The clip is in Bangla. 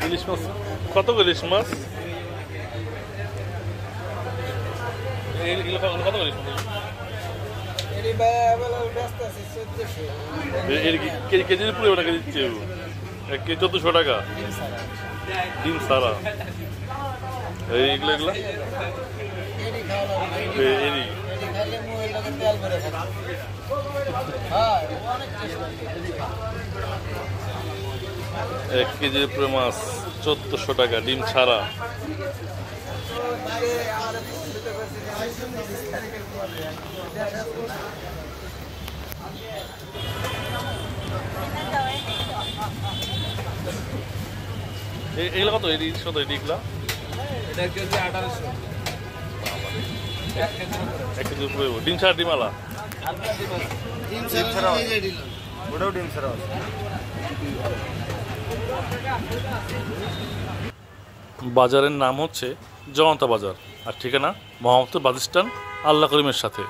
ইলিশ মাছ কত করে ইলিশ মাছ? কত করে কেজির পুরো টাকা দিচ্ছে 1400 টাকা ডিম সারা। এইগুলো এগুলো 1 কেজির উপরে মাছ 1400 টাকা ডিম ছাড়া। এগুলো কত? ইলিশ কত? এগুলা 1 কেজি উপরে ডিম ছাড়া ডিম আলা ওটাও ডিম ছাড়া। বাজারের নাম হচ্ছে জনতা বাজার আর ঠিকানা মোহাম্মদপুর বাস স্ট্যান্ড আল্লাহ করিমের সাথে।